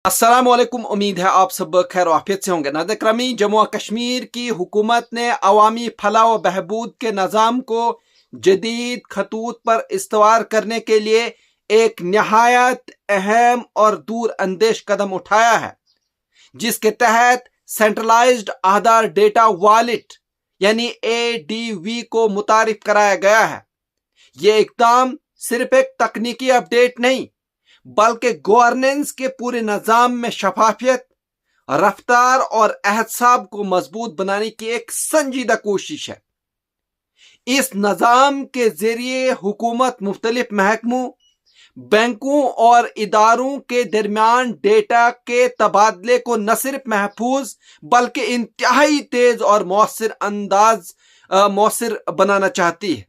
अस्सलामुअलैकुम। उम्मीद है आप सब खैर आफियत से होंगे। नाज़रीन ग्रामी, जम्मू और कश्मीर की हुकूमत ने अवामी फलाह व बहबूद के निज़ाम को जदीद खतूत पर इस्तवार करने के लिए एक नहायत अहम और दूर अंदेश कदम उठाया है, जिसके तहत सेंट्रलाइज्ड आधार डेटा वॉलेट यानी ADV को मुतारिफ कराया गया है। ये इकदाम सिर्फ एक तकनीकी अपडेट नहीं, बल्कि गवर्नेंस के पूरे निज़ाम में शफाफियत, रफ्तार और एहतसाब को मजबूत बनाने की एक संजीदा कोशिश है। इस निज़ाम के जरिए हुकूमत मुख्तलिफ महकमों, बैंकों और इदारों के दरमियान डेटा के तबादले को न सिर्फ महफूज बल्कि इंतहाई तेज और मौसर बनाना चाहती है,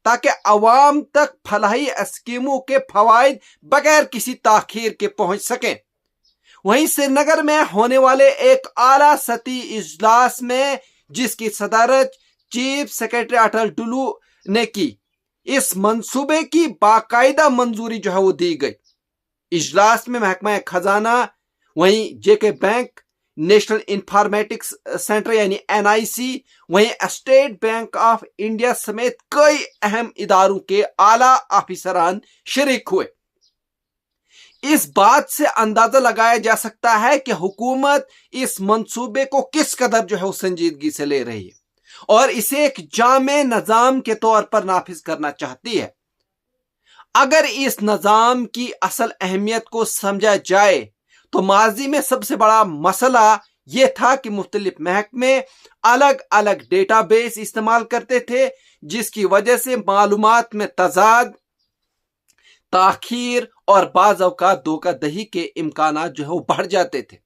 ताकि अवाम तक फलाही स्कीमों के फवाइद बगैर किसी ताखीर के पहुंच सकें। वहीं श्रीनगर में होने वाले एक आला सतही इजलास में, जिसकी सदारत चीफ सेक्रेटरी अटल डुल्लू ने की, इस मंसूबे की बाकायदा मंजूरी वो दी गई। इजलास में महकमा खजाना, वहीं जेके बैंक, नेशनल इंफॉर्मेटिक्स सेंटर यानी NIC, वहीं स्टेट बैंक ऑफ इंडिया समेत कई अहम इदारों के आला अफसरान शरीक हुए। इस बात से अंदाजा लगाया जा सकता है कि हुकूमत इस मंसूबे को किस कदर वो संजीदगी से ले रही है और इसे एक जामे निजाम के तौर पर नाफिज करना चाहती है। अगर इस निजाम की असल अहमियत को समझा जाए तो माजी में सबसे बड़ा मसला यह था कि मुख्तलिफ महकमे अलग अलग डेटाबेस इस्तेमाल करते थे, जिसकी वजह से मालूमात में तजाद, ताखीर और बाज़ औक़ात धोखाधड़ी के इम्कानात वो बढ़ जाते थे।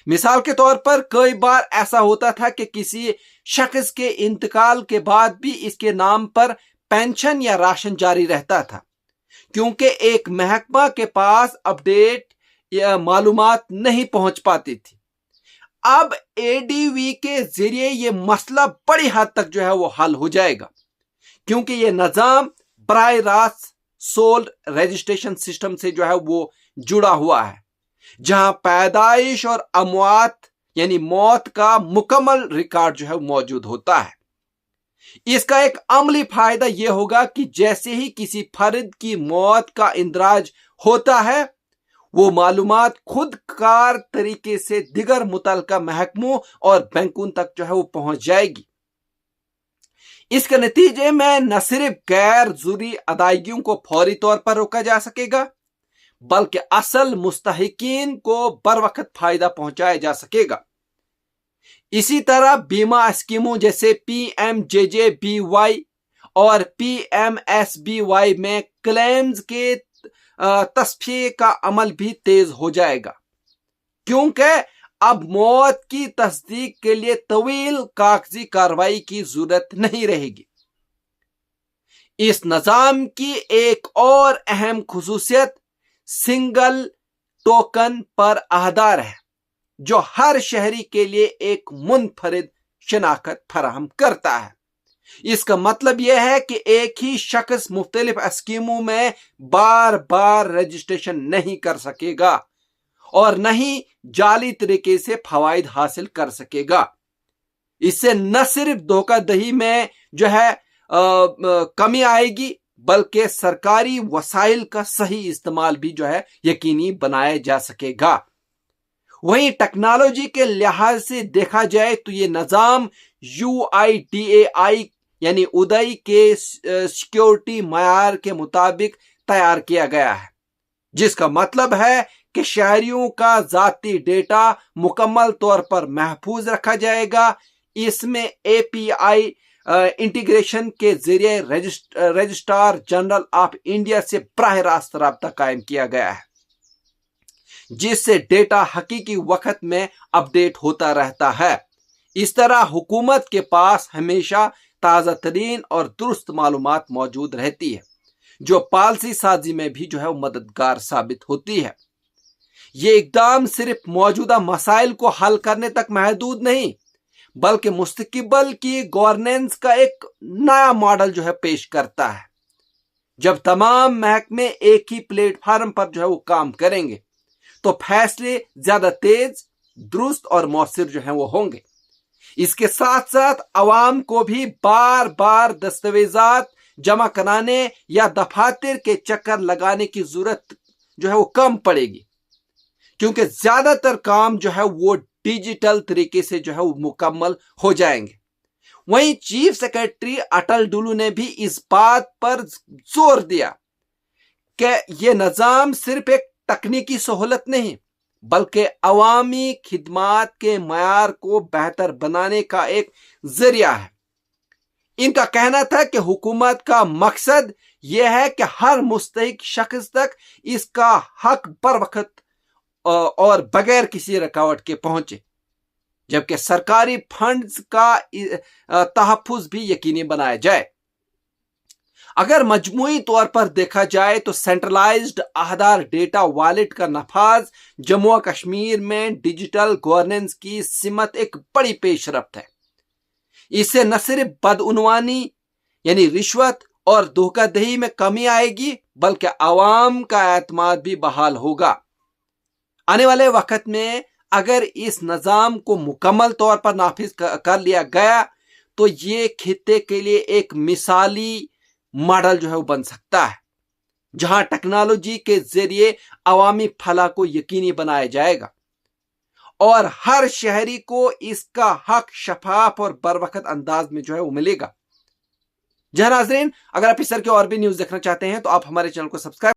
मिसाल के तौर पर कई बार ऐसा होता था कि किसी शख्स के इंतकाल के बाद भी इसके नाम पर पेंशन या राशन जारी रहता था, क्योंकि एक महकमा के पास अपडेट या मालूमात नहीं पहुंच पाती थी। अब ADV के जरिए ये मसला बड़ी हद तक वो हल हो जाएगा, क्योंकि ये निजाम बराह रास्त सोल रजिस्ट्रेशन सिस्टम से वो जुड़ा हुआ है, जहां पैदाइश और अमवात यानी मौत का मुकम्मल रिकॉर्ड मौजूद होता है। इसका एक अमली फायदा यह होगा कि जैसे ही किसी फर्द की मौत का इंदराज होता है, वो मालूमात खुद कार तरीके से दिगर मुतल्लिका महकमों और बैंकों तक वो पहुंच जाएगी। इसके नतीजे में न सिर्फ गैर जरूरी अदायगियों को फौरी तौर पर रोका जा सकेगा, बल्कि असल मुस्तहिकीन को बर वक्त फायदा पहुंचाया जा सकेगा। इसी तरह बीमा स्कीमों जैसे PMJJBY और PMSBY में क्लेम्स के तस्फीये का अमल भी तेज हो जाएगा, क्योंकि अब मौत की तस्दीक के लिए तवील कागजी कार्रवाई की जरूरत नहीं रहेगी। इस निजाम की एक और अहम खुसूसियत सिंगल टोकन पर आधार है, जो हर शहरी के लिए एक मुनफरिद शनाख्त फराहम करता है। इसका मतलब यह है कि एक ही शख्स मुख्तलिफ स्कीमों में बार बार रजिस्ट्रेशन नहीं कर सकेगा और न ही जाली तरीके से फवाइद हासिल कर सकेगा। इससे न सिर्फ धोखाधड़ी में कमी आएगी, बल्कि सरकारी वसाइल का सही इस्तेमाल भी यकीनी बनाया जा सकेगा। वहीं टेक्नोलॉजी के लिहाज से देखा जाए तो ये निजाम UIDAI यानी उदय के सिक्योरिटी मयार के मुताबिक तैयार किया गया है, जिसका मतलब है कि शहरियों का जाती डेटा मुकम्मल तौर पर महफूज रखा जाएगा। इसमें API इंटीग्रेशन के जरिए रजिस्ट्रार जनरल ऑफ इंडिया से बराह रास्त राब्ता कायम किया गया है, जिससे डेटा हकीकी वक्त में अपडेट होता रहता है। इस तरह हुकूमत के पास हमेशा ताज़ा तरीन और दुरुस्त मालूमात मौजूद रहती है, जो पॉलिसी साजी में भी मददगार साबित होती है। ये इकदाम सिर्फ मौजूदा मसाइल को हल करने तक महदूद नहीं, बल्कि मुस्तकबिल की गवर्नेंस का एक नया मॉडल पेश करता है। जब तमाम महकमे एक ही प्लेटफार्म पर वो काम करेंगे, तो फैसले ज्यादा तेज, दुरुस्त और मौसर जो है वो होंगे। इसके साथ साथ अवाम को भी बार बार दस्तावेजात जमा कराने या दफातर के चक्कर लगाने की जरूरत जो है वो कम पड़ेगी, क्योंकि ज्यादातर काम जो है वो डिजिटल तरीके से जो है वो मुकम्मल हो जाएंगे। वहीं चीफ सेक्रेटरी अटल डुल्लू ने भी इस बात पर जोर दिया कि यह निजाम सिर्फ एक तकनीकी सहूलत नहीं, बल्कि अवामी खिदमात के मयार को बेहतर बनाने का एक जरिया है। इनका कहना था कि हुकूमत का मकसद यह है कि हर मुस्तहिक शख्स तक इसका हक बर वक्त और बगैर किसी रुकावट के पहुंचे, जबकि सरकारी फंड्स का तहफ्फुज भी यकीनी बनाया जाए। अगर मजमूई तौर पर देखा जाए तो सेंट्रलाइज्ड आधार डेटा वॉलेट का नफाज जम्मू और कश्मीर में डिजिटल गवर्नेंस की सिमत एक बड़ी पेशरफ्त है। इससे न सिर्फ बदउनवानी यानी रिश्वत और धोखाधड़ी में कमी आएगी, बल्कि आवाम का एतमाद भी बहाल होगा। आने वाले वक्त में अगर इस निजाम को मुकम्मल तौर पर नाफिज कर लिया गया तो ये खित्ते के लिए एक मिसाली मॉडल जो है वो बन सकता है, जहां टेक्नोलॉजी के जरिए अवामी फलाह को यकीनी बनाया जाएगा और हर शहरी को इसका हक शफाफ और बरवक्त अंदाज में जो है वो मिलेगा। जहां नाज़रीन, अगर आप इस तरह की और भी न्यूज देखना चाहते हैं तो आप हमारे चैनल को सब्सक्राइब